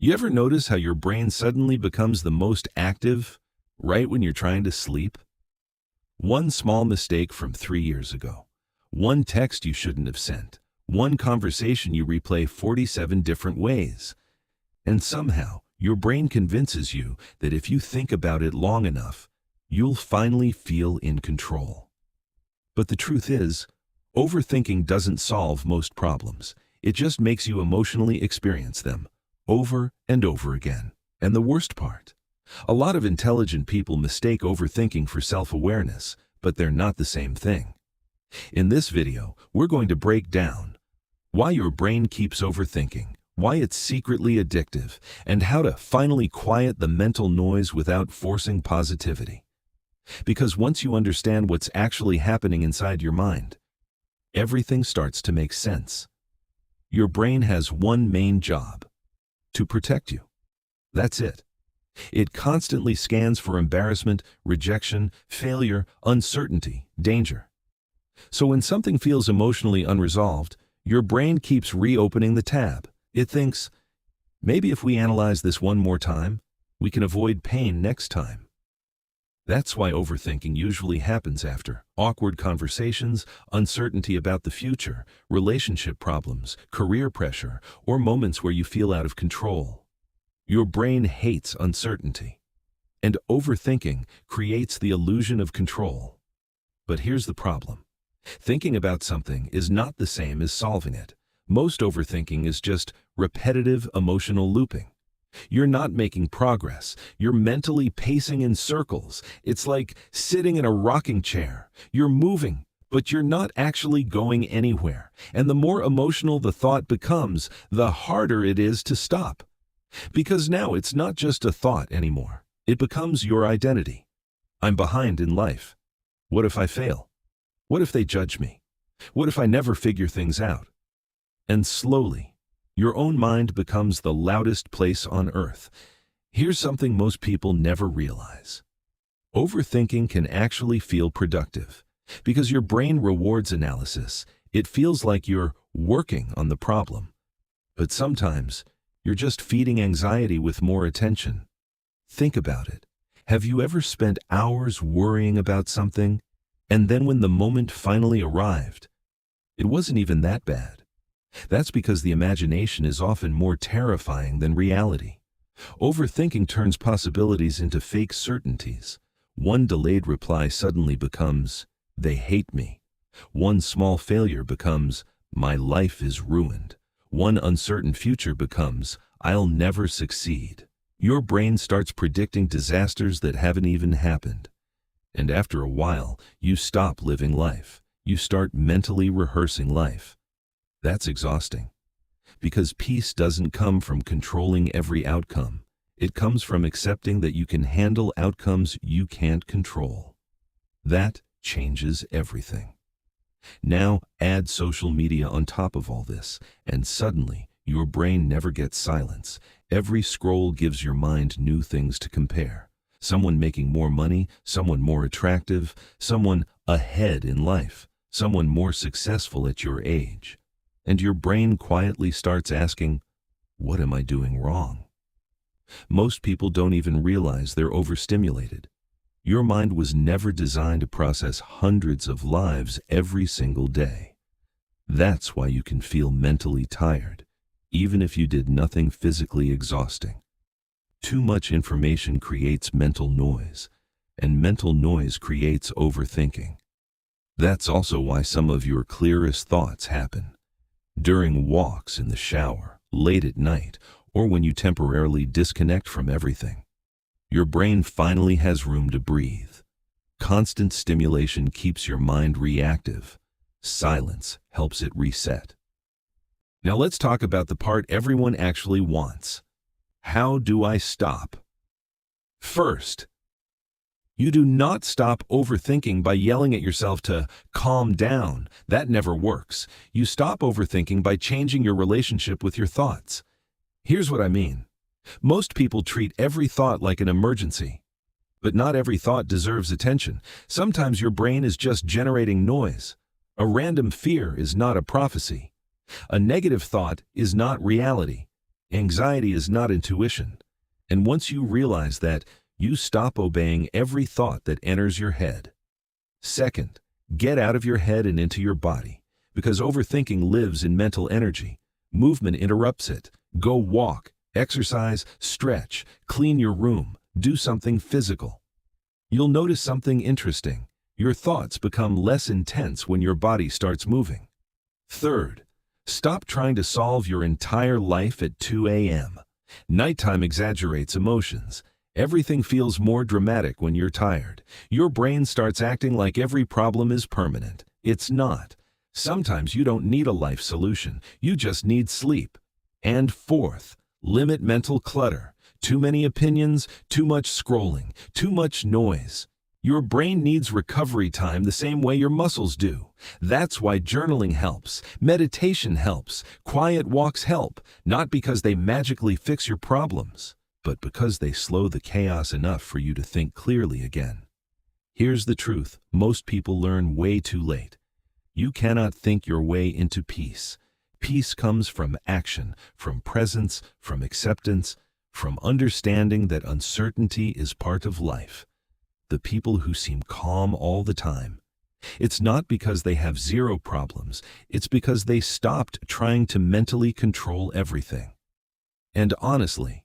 You ever notice how your brain suddenly becomes the most active right when you're trying to sleep? One small mistake from 3 years ago, one text you shouldn't have sent, one conversation you replay 47 different ways. And somehow, your brain convinces you that if you think about it long enough, you'll finally feel in control. But the truth is, overthinking doesn't solve most problems. It just makes you emotionally experience them over and over again. And the worst part, a lot of intelligent people mistake overthinking for self-awareness, but they're not the same thing. In this video, we're going to break down why your brain keeps overthinking, why it's secretly addictive, and how to finally quiet the mental noise without forcing positivity. Because once you understand what's actually happening inside your mind, everything starts to make sense. Your brain has one main job: to protect you. That's it. It constantly scans for embarrassment, rejection, failure, uncertainty, danger. So when something feels emotionally unresolved, your brain keeps reopening the tab. It thinks, maybe if we analyze this one more time, we can avoid pain next time. That's why overthinking usually happens after awkward conversations, uncertainty about the future, relationship problems, career pressure, or moments where you feel out of control. Your brain hates uncertainty, and overthinking creates the illusion of control. But here's the problem. Thinking about something is not the same as solving it. Most overthinking is just repetitive emotional looping. You're not making progress. You're mentally pacing in circles. It's like sitting in a rocking chair. You're moving, but you're not actually going anywhere. And the more emotional the thought becomes, the harder it is to stop. Because now it's not just a thought anymore. It becomes your identity. I'm behind in life. What if I fail? What if they judge me? What if I never figure things out? And slowly, your own mind becomes the loudest place on earth. Here's something most people never realize. Overthinking can actually feel productive. Because your brain rewards analysis, it feels like you're working on the problem. But sometimes, you're just feeding anxiety with more attention. Think about it. Have you ever spent hours worrying about something, and then when the moment finally arrived, it wasn't even that bad? That's because the imagination is often more terrifying than reality. Overthinking turns possibilities into fake certainties. One delayed reply suddenly becomes, "They hate me." One small failure becomes, "My life is ruined." One uncertain future becomes, "I'll never succeed." Your brain starts predicting disasters that haven't even happened. And after a while, you stop living life. You start mentally rehearsing life. That's exhausting. Because peace doesn't come from controlling every outcome. It comes from accepting that you can handle outcomes you can't control. That changes everything. Now, add social media on top of all this, and suddenly, your brain never gets silence. Every scroll gives your mind new things to compare. Someone making more money, someone more attractive, someone ahead in life, someone more successful at your age. And your brain quietly starts asking, what am I doing wrong? Most people don't even realize they're overstimulated. Your mind was never designed to process hundreds of lives every single day. That's why you can feel mentally tired, even if you did nothing physically exhausting. Too much information creates mental noise, and mental noise creates overthinking. That's also why some of your clearest thoughts happen during walks in the shower, late at night, or when you temporarily disconnect from everything. Your brain finally has room to breathe. Constant stimulation keeps your mind reactive. Silence helps it reset. Now let's talk about the part everyone actually wants. How do I stop? First, you do not stop overthinking by yelling at yourself to calm down. That never works. You stop overthinking by changing your relationship with your thoughts. Here's what I mean. Most people treat every thought like an emergency. But not every thought deserves attention. Sometimes your brain is just generating noise. A random fear is not a prophecy. A negative thought is not reality. Anxiety is not intuition. And once you realize that, you stop obeying every thought that enters your head. Second, get out of your head and into your body, because overthinking lives in mental energy. Movement interrupts it. Go walk, exercise, stretch, clean your room, do something physical. You'll notice something interesting. Your thoughts become less intense when your body starts moving. Third, stop trying to solve your entire life at 2 a.m. Nighttime exaggerates emotions. Everything feels more dramatic when you're tired. Your brain starts acting like every problem is permanent. It's not. Sometimes you don't need a life solution. You just need sleep. And fourth, limit mental clutter. Too many opinions, too much scrolling, too much noise. Your brain needs recovery time the same way your muscles do. That's why journaling helps, meditation helps, quiet walks help, not because they magically fix your problems, but because they slow the chaos enough for you to think clearly again. Here's the truth: most people learn way too late. You cannot think your way into peace. Peace comes from action, from presence, from acceptance, from understanding that uncertainty is part of life. The people who seem calm all the time, it's not because they have zero problems, it's because they stopped trying to mentally control everything. And honestly,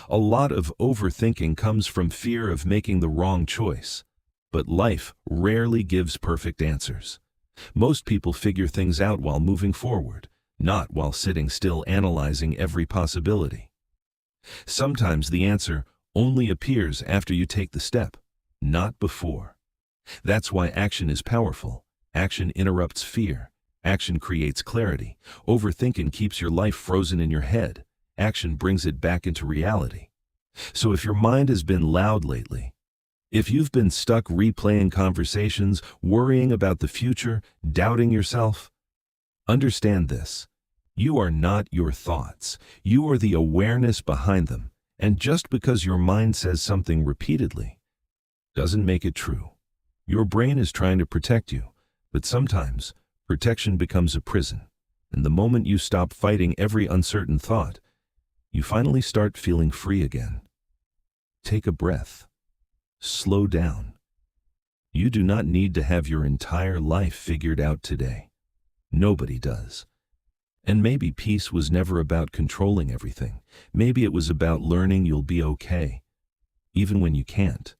a lot of overthinking comes from fear of making the wrong choice. But life rarely gives perfect answers. Most people figure things out while moving forward, not while sitting still analyzing every possibility. Sometimes the answer only appears after you take the step, not before. That's why action is powerful. Action interrupts fear. Action creates clarity. Overthinking keeps your life frozen in your head. Action brings it back into reality. So if your mind has been loud lately, if you've been stuck replaying conversations, worrying about the future, doubting yourself, understand this. You are not your thoughts. You are the awareness behind them. And just because your mind says something repeatedly doesn't make it true. Your brain is trying to protect you, but sometimes protection becomes a prison. And the moment you stop fighting every uncertain thought, you finally start feeling free again. Take a breath. Slow down. You do not need to have your entire life figured out today. Nobody does. And maybe peace was never about controlling everything. Maybe it was about learning you'll be okay, even when you can't.